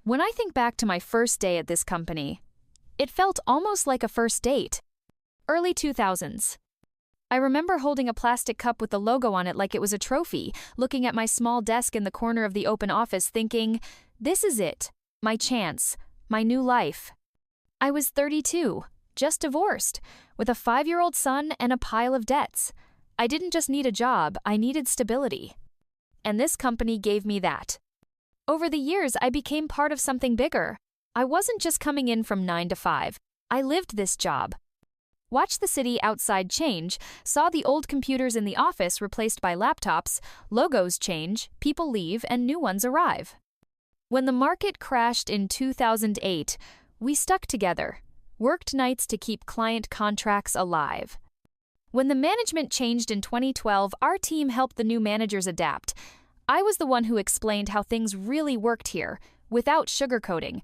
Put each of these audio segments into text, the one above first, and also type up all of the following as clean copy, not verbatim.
When I think back to my first day at this company, it felt almost like a first date. Early 2000s. I remember holding a plastic cup with the logo on it like it was a trophy, looking at my small desk in the corner of the open office thinking, this is it, my chance, my new life. I was 32, just divorced, with a 5-year-old son and a pile of debts. I didn't just need a job, I needed stability. And this company gave me that. Over the years, I became part of something bigger. I wasn't just coming in from 9 to 5. I lived this job. Watched the city outside change, saw the old computers in the office replaced by laptops, logos change, people leave, and new ones arrive. When the market crashed in 2008, we stuck together, worked nights to keep client contracts alive. When the management changed in 2012, our team helped the new managers adapt. I was the one who explained how things really worked here, without sugarcoating.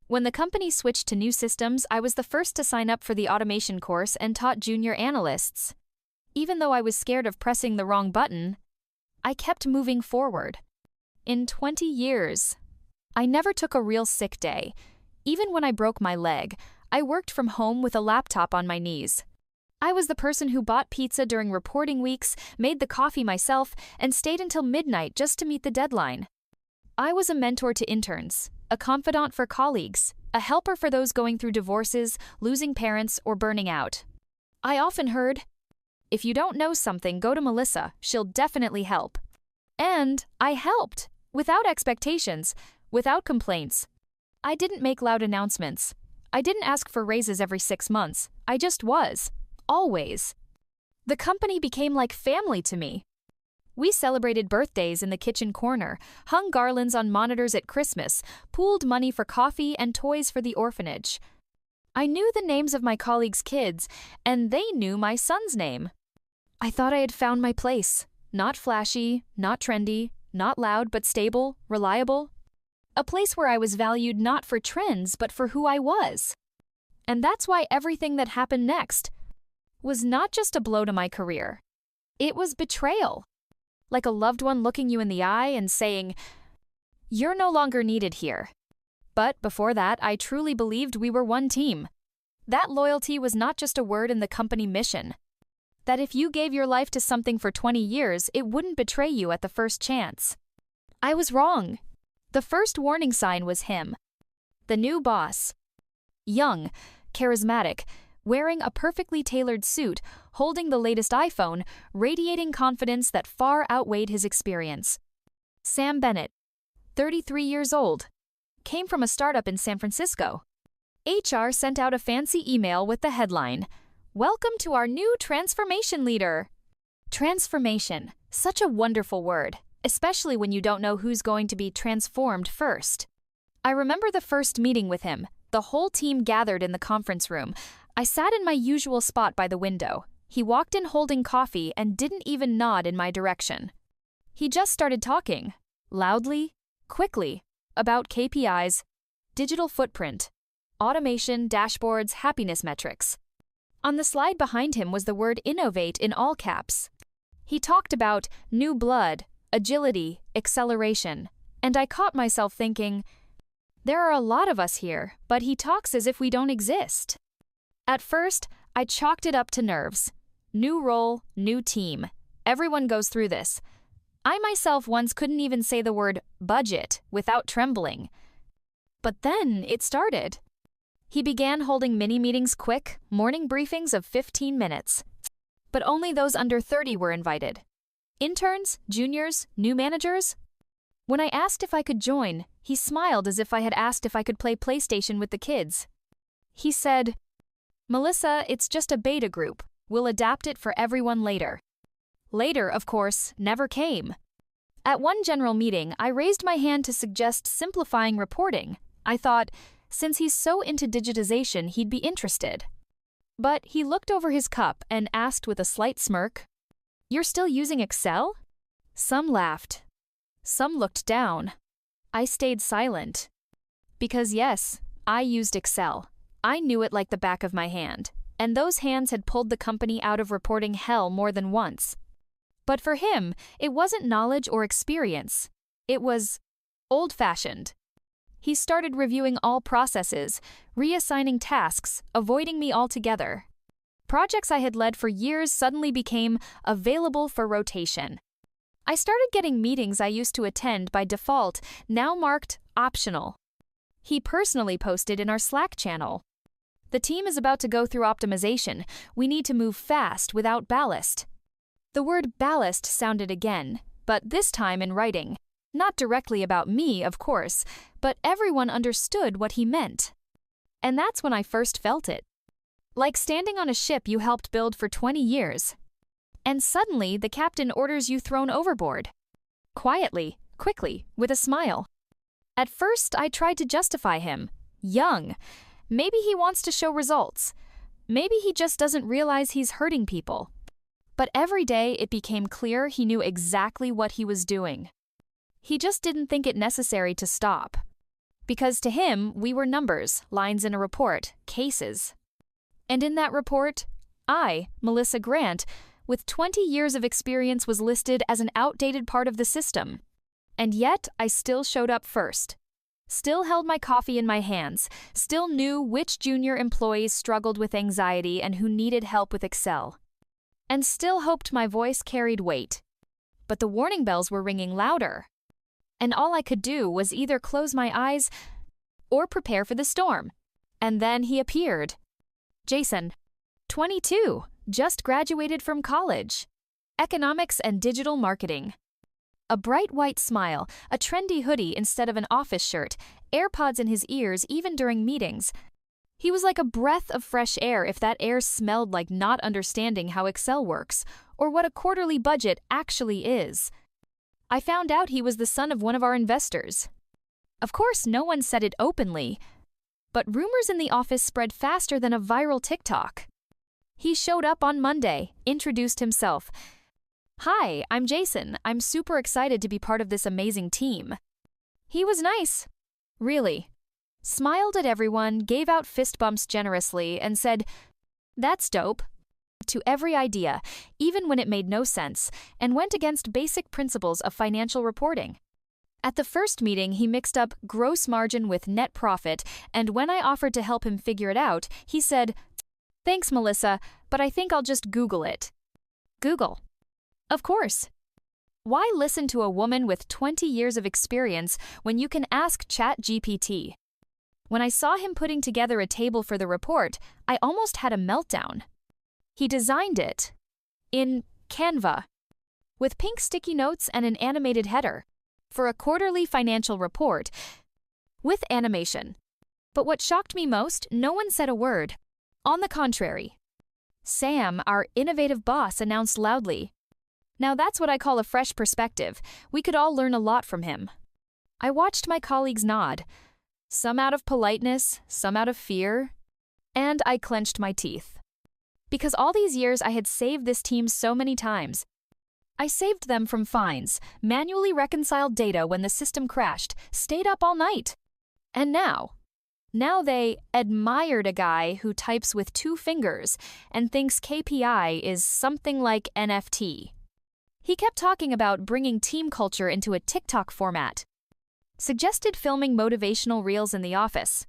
When the company switched to new systems, I was the first to sign up for the automation course and taught junior analysts. Even though I was scared of pressing the wrong button, I kept moving forward. In 20 years, I never took a real sick day. Even when I broke my leg, I worked from home with a laptop on my knees. I was the person who bought pizza during reporting weeks, made the coffee myself, and stayed until midnight just to meet the deadline. I was a mentor to interns, a confidant for colleagues, a helper for those going through divorces, losing parents, or burning out. I often heard, if you don't know something, go to Melissa, she'll definitely help. And I helped, without expectations, without complaints. I didn't make loud announcements. I didn't ask for raises every 6 months. I just was. Always. The company became like family to me. We celebrated birthdays in the kitchen corner, hung garlands on monitors at Christmas, pooled money for coffee and toys for the orphanage. I knew the names of my colleagues' kids, and they knew my son's name. I thought I had found my place. Not flashy, not trendy, not loud but stable, reliable. A place where I was valued not for trends but for who I was. And that's why everything that happened next was not just a blow to my career. It was betrayal. Like a loved one looking you in the eye and saying, you're no longer needed here. But before that, I truly believed we were one team. That loyalty was not just a word in the company mission. That if you gave your life to something for 20 years, it wouldn't betray you at the first chance. I was wrong. The first warning sign was him. The new boss. Young, charismatic, wearing a perfectly tailored suit, holding the latest iPhone, radiating confidence that far outweighed his experience. Sam Bennett, 33 years old, came from a startup in San Francisco. HR sent out a fancy email with the headline, "Welcome to our new transformation leader." Transformation, such a wonderful word, especially when you don't know who's going to be transformed first. I remember the first meeting with him. The whole team gathered in the conference room. I sat in my usual spot by the window. He walked in holding coffee and didn't even nod in my direction. He just started talking, loudly, quickly, about KPIs, digital footprint, automation, dashboards, happiness metrics. On the slide behind him was the word innovate in all caps. He talked about new blood, agility, acceleration, and I caught myself thinking, there are a lot of us here, but he talks as if we don't exist. At first, I chalked it up to nerves. New role, new team. Everyone goes through this. I myself once couldn't even say the word budget without trembling. But then it started. He began holding mini-meetings quick, morning briefings of 15 minutes. But only those under 30 were invited. Interns, juniors, new managers. When I asked if I could join, he smiled as if I had asked if I could play PlayStation with the kids. He said, "Melissa, it's just a beta group. We'll adapt it for everyone later." Later, of course, never came. At one general meeting, I raised my hand to suggest simplifying reporting. I thought, since he's so into digitization, he'd be interested. But he looked over his cup and asked with a slight smirk, "You're still using Excel?" Some laughed. Some looked down. I stayed silent. Because yes, I used Excel. I knew it like the back of my hand. And those hands had pulled the company out of reporting hell more than once. But for him, it wasn't knowledge or experience. It was old-fashioned. He started reviewing all processes, reassigning tasks, avoiding me altogether. Projects I had led for years suddenly became available for rotation. I started getting meetings I used to attend by default, now marked optional. He personally posted in our Slack channel. The team is about to go through optimization. We need to move fast without ballast. The word ballast sounded again, but this time in writing. Not directly about me, of course, but everyone understood what he meant. And that's when I first felt it. Like standing on a ship you helped build for 20 years. And suddenly the captain orders you thrown overboard. Quietly, quickly, with a smile. At first, I tried to justify him. Young. Maybe he wants to show results. Maybe he just doesn't realize he's hurting people. But every day it became clear he knew exactly what he was doing. He just didn't think it necessary to stop. Because to him, we were numbers, lines in a report, cases. And in that report, I, Melissa Grant, with 20 years of experience was listed as an outdated part of the system. And yet, I still showed up first. Still held my coffee in my hands, still knew which junior employees struggled with anxiety and who needed help with Excel. And still hoped my voice carried weight. But the warning bells were ringing louder. And all I could do was either close my eyes or prepare for the storm. And then he appeared. Jason, 22, just graduated from college. Economics and digital marketing. A bright white smile, a trendy hoodie instead of an office shirt, AirPods in his ears even during meetings. He was like a breath of fresh air if that air smelled like not understanding how Excel works, or what a quarterly budget actually is. I found out he was the son of one of our investors. Of course, no one said it openly, but rumors in the office spread faster than a viral TikTok. He showed up on Monday, introduced himself. Hi, I'm Jason. I'm super excited to be part of this amazing team. He was nice. Really. Smiled at everyone, gave out fist bumps generously, and said, "That's dope," to every idea, even when it made no sense, and went against basic principles of financial reporting. At the first meeting, he mixed up gross margin with net profit, and when I offered to help him figure it out, he said, "Thanks, Melissa, but I think I'll just Google it." Google. Of course. Why listen to a woman with 20 years of experience when you can ask ChatGPT? When I saw him putting together a table for the report, I almost had a meltdown. He designed it in Canva, with pink sticky notes and an animated header, for a quarterly financial report, with animation. But what shocked me most, no one said a word. On the contrary. Sam, our innovative boss, announced loudly. Now that's what I call a fresh perspective. We could all learn a lot from him. I watched my colleagues nod, some out of politeness, some out of fear, and I clenched my teeth. Because all these years I had saved this team so many times. I saved them from fines, manually reconciled data when the system crashed, stayed up all night. And now they admired a guy who types with 2 fingers and thinks KPI is something like NFT. He kept talking about bringing team culture into a TikTok format. Suggested filming motivational reels in the office.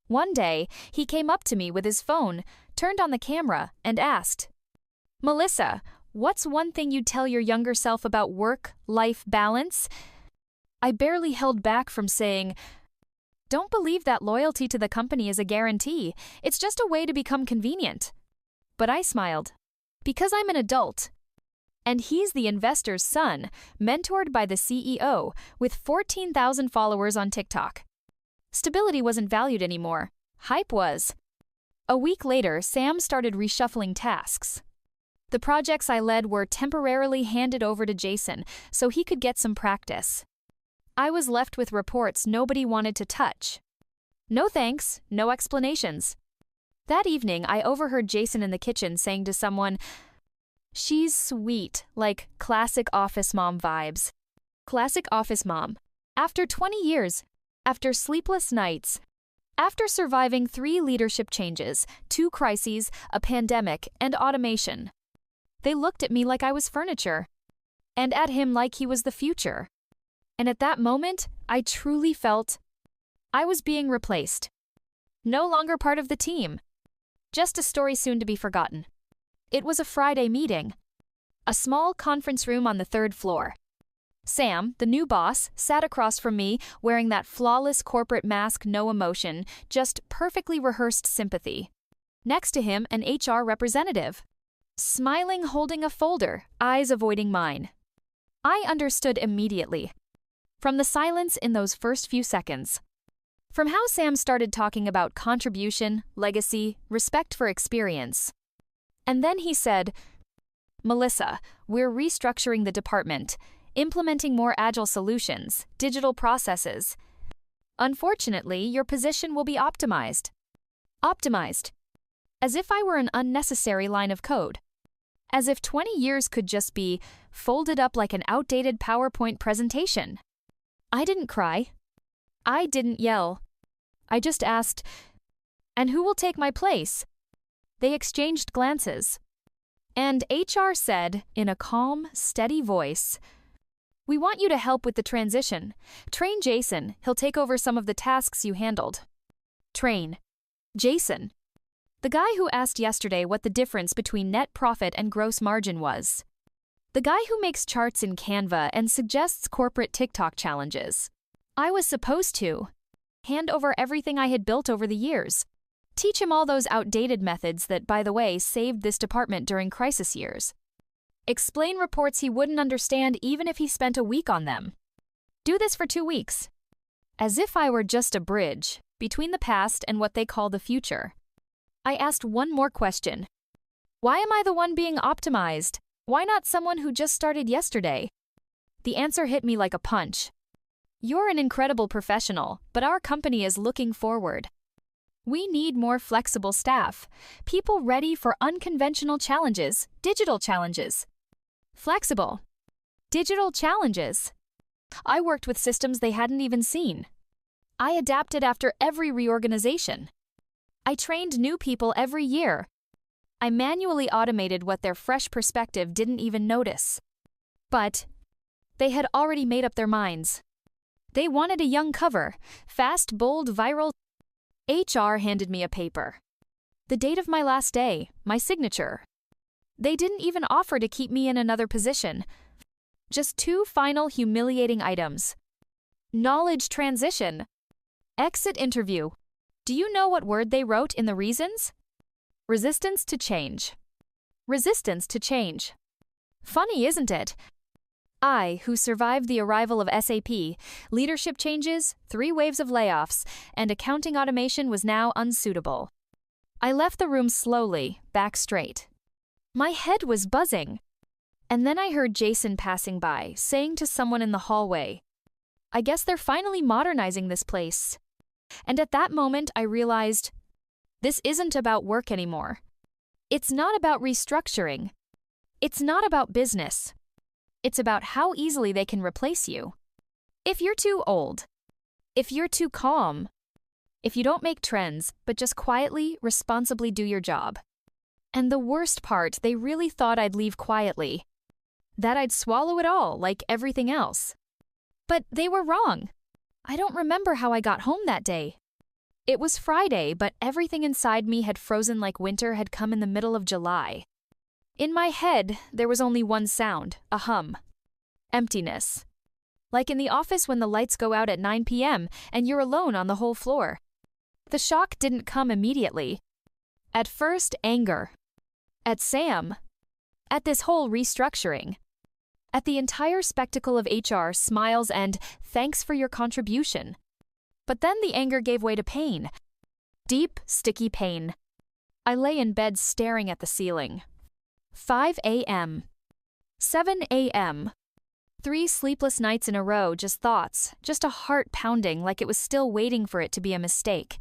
One day, he came up to me with his phone, turned on the camera, and asked, "Melissa, what's one thing you'd tell your younger self about work-life balance?" I barely held back from saying, "Don't believe that loyalty to the company is a guarantee. It's just a way to become convenient." But I smiled. Because I'm an adult. And he's the investor's son, mentored by the CEO, with 14,000 followers on TikTok. Stability wasn't valued anymore. Hype was. A week later, Sam started reshuffling tasks. The projects I led were temporarily handed over to Jason so he could get some practice. I was left with reports nobody wanted to touch. No thanks, no explanations. That evening, I overheard Jason in the kitchen saying to someone, "She's sweet, like classic office mom vibes." Classic office mom. After 20 years, after sleepless nights, after surviving 3 leadership changes, 2 crises, a pandemic, and automation. They looked at me like I was furniture, and at him like he was the future. And at that moment, I truly felt I was being replaced. No longer part of the team. Just a story soon to be forgotten. It was a Friday meeting. A small conference room on the third floor. Sam, the new boss, sat across from me wearing that flawless corporate mask, no emotion, just perfectly rehearsed sympathy. Next to him, an HR representative. Smiling, holding a folder, eyes avoiding mine. I understood immediately. From the silence in those first few seconds. From how Sam started talking about contribution, legacy, respect for experience. And then he said, "Melissa, we're restructuring the department, implementing more agile solutions, digital processes. Unfortunately, your position will be optimized." Optimized. As if I were an unnecessary line of code. As if 20 years could just be folded up like an outdated PowerPoint presentation. I didn't cry. I didn't yell. I just asked, "And who will take my place?" They exchanged glances. And HR said, in a calm, steady voice, "We want you to help with the transition. Train Jason, he'll take over some of the tasks you handled." Train. Jason. The guy who asked yesterday what the difference between net profit and gross margin was. The guy who makes charts in Canva and suggests corporate TikTok challenges. I was supposed to hand over everything I had built over the years. Teach him all those outdated methods that, by the way, saved this department during crisis years. Explain reports he wouldn't understand even if he spent a week on them. Do this for 2 weeks. As if I were just a bridge between the past and what they call the future. I asked one more question. Why am I the one being optimized? Why not someone who just started yesterday? The answer hit me like a punch. You're an incredible professional, but our company is looking forward. We need more flexible staff, people ready for unconventional challenges, digital challenges. Flexible. Digital challenges. I worked with systems they hadn't even seen. I adapted after every reorganization. I trained new people every year. I manually automated what their fresh perspective didn't even notice. But they had already made up their minds. They wanted a young cover, fast, bold, viral. HR handed me a paper. The date of my last day, my signature. They didn't even offer to keep me in another position. Just 2 final humiliating items. Knowledge transition. Exit interview. Do you know what word they wrote in the reasons? Resistance to change. Resistance to change. Funny, isn't it? I, who survived the arrival of SAP, leadership changes, 3 waves of layoffs, and accounting automation was now unsuitable. I left the room slowly, back straight. My head was buzzing. And then I heard Jason passing by, saying to someone in the hallway, "I guess they're finally modernizing this place." And at that moment I realized, this isn't about work anymore. It's not about restructuring. It's not about business. It's about how easily they can replace you. If you're too old, if you're too calm, if you don't make trends, but just quietly, responsibly do your job. And the worst part, they really thought I'd leave quietly. That I'd swallow it all, like everything else. But they were wrong. I don't remember how I got home that day. It was Friday, but everything inside me had frozen like winter had come in the middle of July. In my head, there was only one sound, a hum. Emptiness. Like in the office when the lights go out at 9 p.m. and you're alone on the whole floor. The shock didn't come immediately. At first, anger. At Sam. At this whole restructuring. At the entire spectacle of HR, smiles, and thanks for your contribution. But then the anger gave way to pain. Deep, sticky pain. I lay in bed staring at the ceiling. 5 a.m. 7 a.m. 3 sleepless nights in a row, just thoughts, just a heart pounding like it was still waiting for it to be a mistake.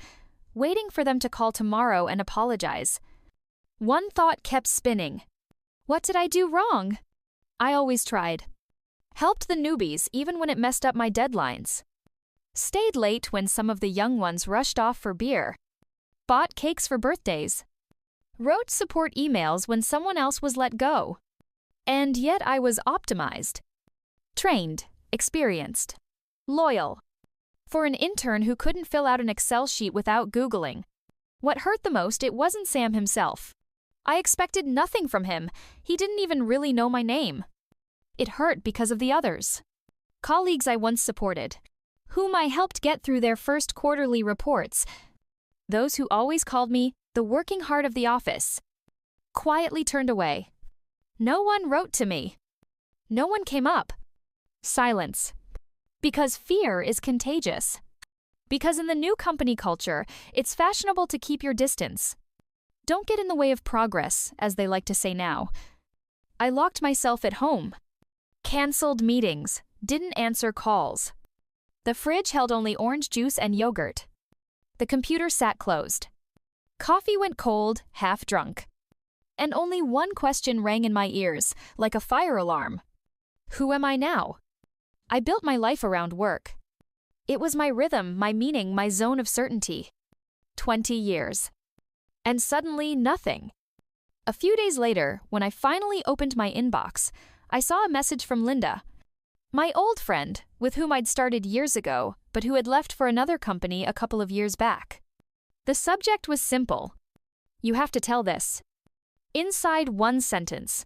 Waiting for them to call tomorrow and apologize. One thought kept spinning. What did I do wrong? I always tried. Helped the newbies even when it messed up my deadlines. Stayed late when some of the young ones rushed off for beer. Bought cakes for birthdays. Wrote support emails when someone else was let go. And yet I was optimized. Trained, experienced, loyal. For an intern who couldn't fill out an Excel sheet without Googling. What hurt the most, it wasn't Sam himself. I expected nothing from him. He didn't even really know my name. It hurt because of the others. Colleagues I once supported, whom I helped get through their first quarterly reports. Those who always called me the working heart of the office. Quietly turned away. No one wrote to me. No one came up. Silence. Because fear is contagious. Because in the new company culture, it's fashionable to keep your distance. Don't get in the way of progress, as they like to say now. I locked myself at home. Cancelled meetings. Didn't answer calls. The fridge held only orange juice and yogurt. The computer sat closed. Coffee went cold, half drunk. And only one question rang in my ears, like a fire alarm. Who am I now? I built my life around work. It was my rhythm, my meaning, my zone of certainty. 20 years. And suddenly, nothing. A few days later, when I finally opened my inbox, I saw a message from Linda, my old friend, with whom I'd started years ago, but who had left for another company a couple of years back. The subject was simple. You have to tell this. Inside one sentence.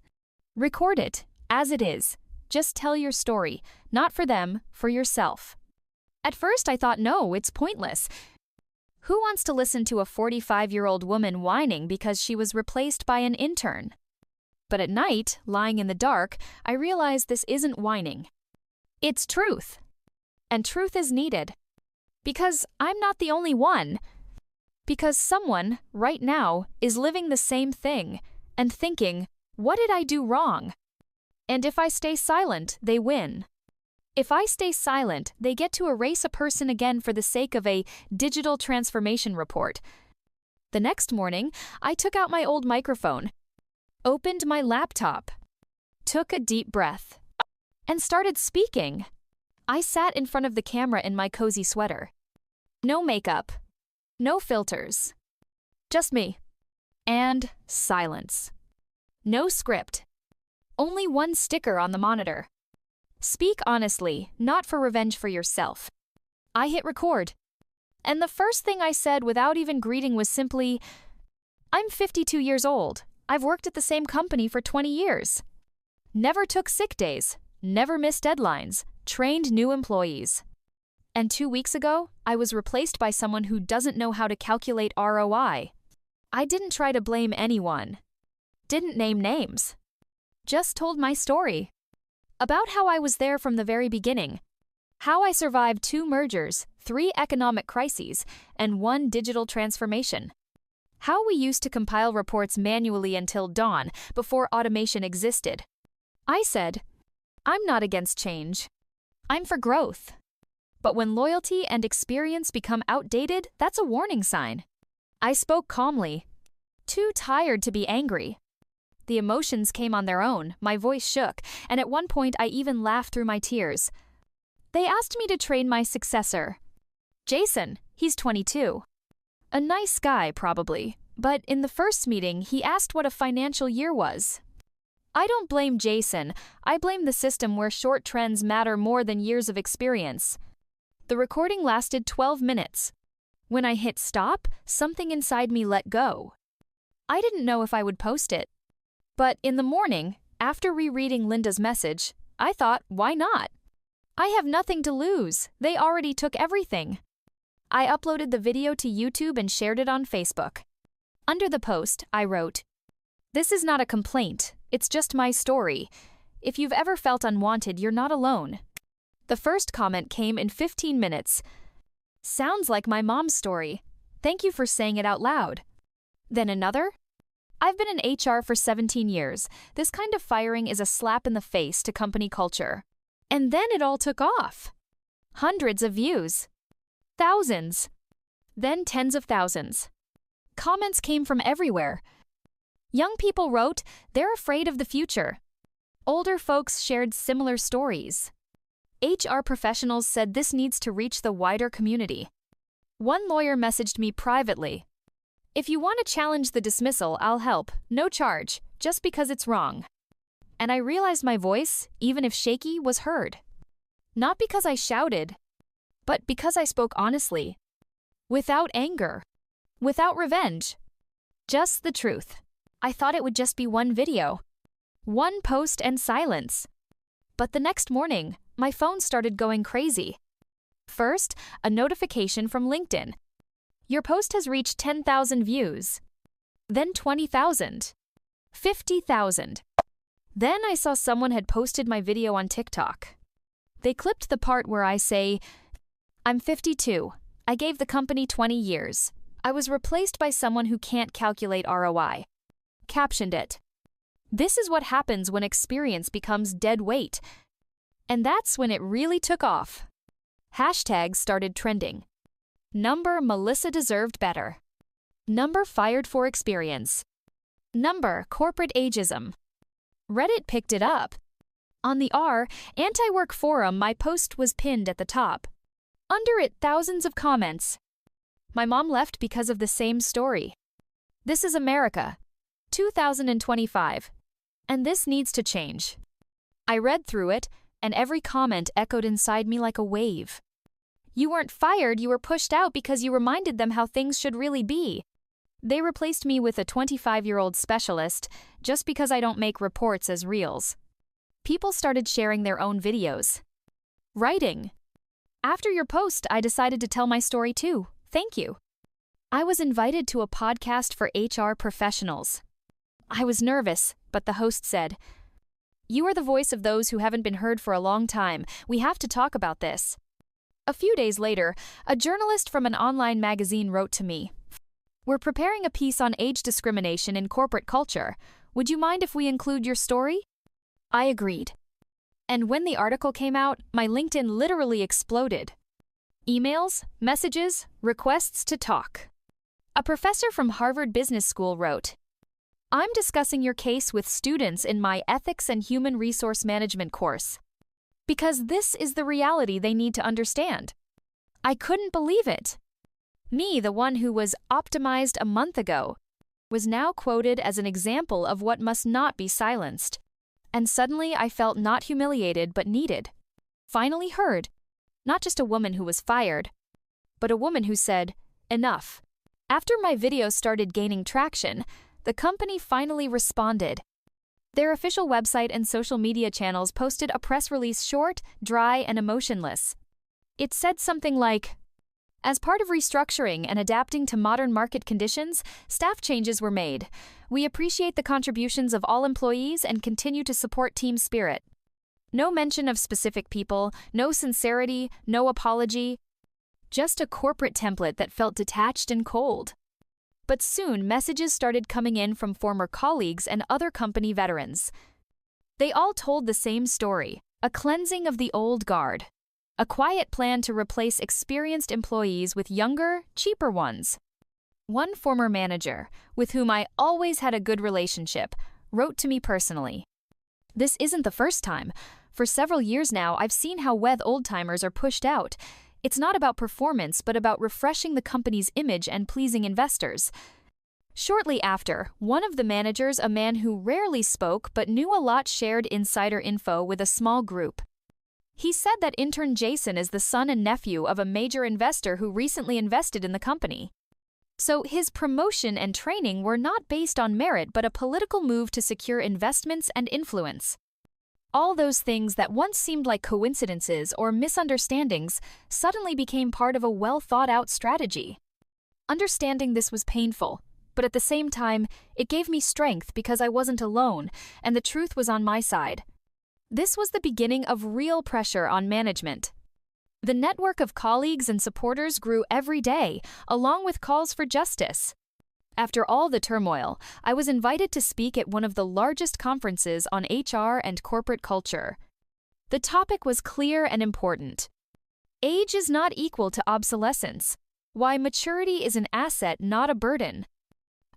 Record it, as it is. Just tell your story, not for them, for yourself. At first I thought, no, it's pointless. Who wants to listen to a 45-year-old woman whining because she was replaced by an intern? But at night, lying in the dark, I realized this isn't whining. It's truth. And truth is needed. Because I'm not the only one. Because someone, right now, is living the same thing and thinking, what did I do wrong? And if I stay silent, they win. If I stay silent, they get to erase a person again for the sake of a digital transformation report. The next morning, I took out my old microphone, opened my laptop, took a deep breath, and started speaking. I sat in front of the camera in my cozy sweater. No makeup, no filters, just me. And silence. No script. Only one sticker on the monitor. Speak honestly, not for revenge for yourself. I hit record. And the first thing I said without even greeting was simply, I'm 52 years old. I've worked at the same company for 20 years. Never took sick days, never missed deadlines, trained new employees. And 2 weeks ago, I was replaced by someone who doesn't know how to calculate ROI. I didn't try to blame anyone. Didn't name names. Just told my story. About how I was there from the very beginning. How I survived 2 mergers, 3 economic crises, and 1 digital transformation. How we used to compile reports manually until dawn, before automation existed. I said, I'm not against change. I'm for growth. But when loyalty and experience become outdated, that's a warning sign. I spoke calmly. Too tired to be angry. The emotions came on their own, my voice shook, and at one point I even laughed through my tears. They asked me to train my successor. Jason, he's 22. A nice guy, probably, but in the first meeting he asked what a financial year was. I don't blame Jason, I blame the system where short trends matter more than years of experience. The recording lasted 12 minutes. When I hit stop, something inside me let go. I didn't know if I would post it. But in the morning, after rereading Linda's message, I thought, why not? I have nothing to lose. They already took everything. I uploaded the video to YouTube and shared it on Facebook. Under the post, I wrote, This is not a complaint. It's just my story. If you've ever felt unwanted, you're not alone. The first comment came in 15 minutes. Sounds like my mom's story. Thank you for saying it out loud. Then another. I've been in HR for 17 years. This kind of firing is a slap in the face to company culture. And then it all took off. Hundreds of views. Thousands. Then tens of thousands. Comments came from everywhere. Young people wrote, they're afraid of the future. Older folks shared similar stories. HR professionals said this needs to reach the wider community. One lawyer messaged me privately. If you want to challenge the dismissal, I'll help. No charge, just because it's wrong. And I realized my voice, even if shaky, was heard. Not because I shouted, But because I spoke honestly, without anger, without revenge, just the truth, I thought it would just be one video, one post and silence. But the next morning, my phone started going crazy. First, a notification from LinkedIn. Your post has reached 10,000 views. Then 20,000. 50,000. Then I saw someone had posted my video on TikTok. They clipped the part where I say, "I'm 52. I gave the company 20 years. I was replaced by someone who can't calculate ROI." Captioned it. This is what happens when experience becomes dead weight. And that's when it really took off. Hashtags started trending. Number Melissa deserved better. Number fired for experience. Number corporate ageism. Reddit picked it up. On the anti-work forum, my post was pinned at the top. Under it, thousands of comments. My mom left because of the same story. This is America, 2025, and this needs to change. I read through it, and every comment echoed inside me like a wave. You weren't fired, you were pushed out because you reminded them how things should really be. They replaced me with a 25-year-old specialist just because I don't make reports as reels. People started sharing their own videos. Writing. After your post, I decided to tell my story too. Thank you. I was invited to a podcast for HR professionals. I was nervous, but the host said, "You are the voice of those who haven't been heard for a long time. We have to talk about this." A few days later, a journalist from an online magazine wrote to me, "We're preparing a piece on age discrimination in corporate culture. Would you mind if we include your story?" I agreed. And when the article came out, my LinkedIn literally exploded. Emails, messages, requests to talk. A professor from Harvard Business School wrote, "I'm discussing your case with students in my Ethics and Human Resource Management course. Because this is the reality they need to understand." I couldn't believe it. Me, the one who was optimized a month ago, was now quoted as an example of what must not be silenced. And suddenly I felt not humiliated but needed. Finally heard. Not just a woman who was fired, but a woman who said, "Enough." After my video started gaining traction, the company finally responded. Their official website and social media channels posted a press release short, dry, and emotionless. It said something like, "As part of restructuring and adapting to modern market conditions, staff changes were made. We appreciate the contributions of all employees and continue to support team spirit." No mention of specific people, no sincerity, no apology. Just a corporate template that felt detached and cold. But soon, messages started coming in from former colleagues and other company veterans. They all told the same story, a cleansing of the old guard. A quiet plan to replace experienced employees with younger, cheaper ones. One former manager, with whom I always had a good relationship, wrote to me personally. "This isn't the first time. For several years now, I've seen how old-timers are pushed out. It's not about performance, but about refreshing the company's image and pleasing investors." Shortly after, one of the managers, a man who rarely spoke but knew a lot, shared insider info with a small group. He said that intern Jason is the son and nephew of a major investor who recently invested in the company. So his promotion and training were not based on merit but a political move to secure investments and influence. All those things that once seemed like coincidences or misunderstandings suddenly became part of a well-thought-out strategy. Understanding this was painful, but at the same time, it gave me strength because I wasn't alone and the truth was on my side. This was the beginning of real pressure on management. The network of colleagues and supporters grew every day, along with calls for justice. After all the turmoil, I was invited to speak at one of the largest conferences on HR and corporate culture. The topic was clear and important. Age is not equal to obsolescence. Why maturity is an asset, not a burden.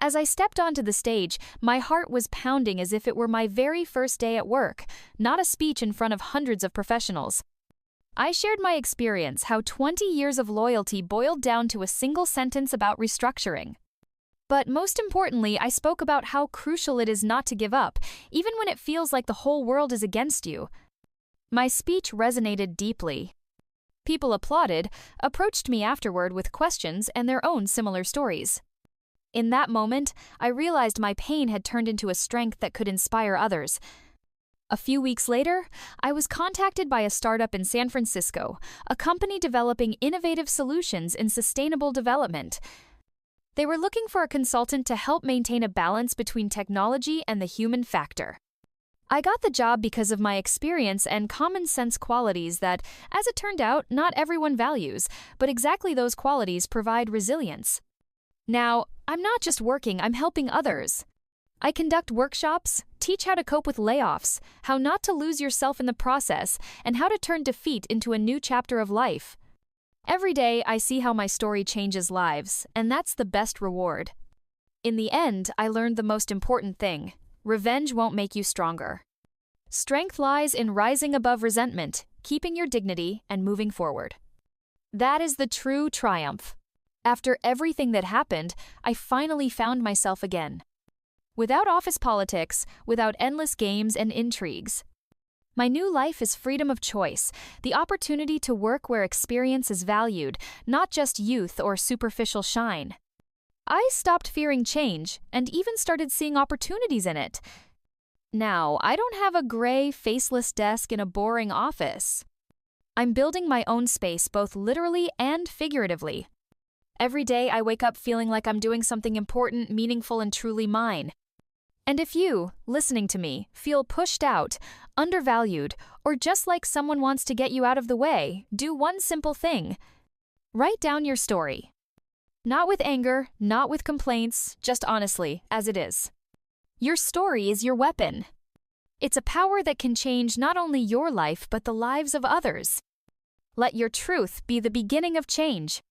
As I stepped onto the stage, my heart was pounding as if it were my very first day at work, not a speech in front of hundreds of professionals. I shared my experience, how 20 years of loyalty boiled down to a single sentence about restructuring. But most importantly, I spoke about how crucial it is not to give up, even when it feels like the whole world is against you. My speech resonated deeply. People applauded, approached me afterward with questions and their own similar stories. In that moment, I realized my pain had turned into a strength that could inspire others. A few weeks later, I was contacted by a startup in San Francisco, a company developing innovative solutions in sustainable development. They were looking for a consultant to help maintain a balance between technology and the human factor. I got the job because of my experience and common sense qualities that, as it turned out, not everyone values, but exactly those qualities provide resilience. Now, I'm not just working, I'm helping others. I conduct workshops, teach how to cope with layoffs, how not to lose yourself in the process, and how to turn defeat into a new chapter of life. Every day, I see how my story changes lives, and that's the best reward. In the end, I learned the most important thing. Revenge won't make you stronger. Strength lies in rising above resentment, keeping your dignity, and moving forward. That is the true triumph. After everything that happened, I finally found myself again. Without office politics, without endless games and intrigues. My new life is freedom of choice, the opportunity to work where experience is valued, not just youth or superficial shine. I stopped fearing change and even started seeing opportunities in it. Now, I don't have a gray, faceless desk in a boring office. I'm building my own space both literally and figuratively. Every day I wake up feeling like I'm doing something important, meaningful, and truly mine. And if you, listening to me, feel pushed out, undervalued, or just like someone wants to get you out of the way, do one simple thing. Write down your story. Not with anger, not with complaints, just honestly, as it is. Your story is your weapon. It's a power that can change not only your life but the lives of others. Let your truth be the beginning of change.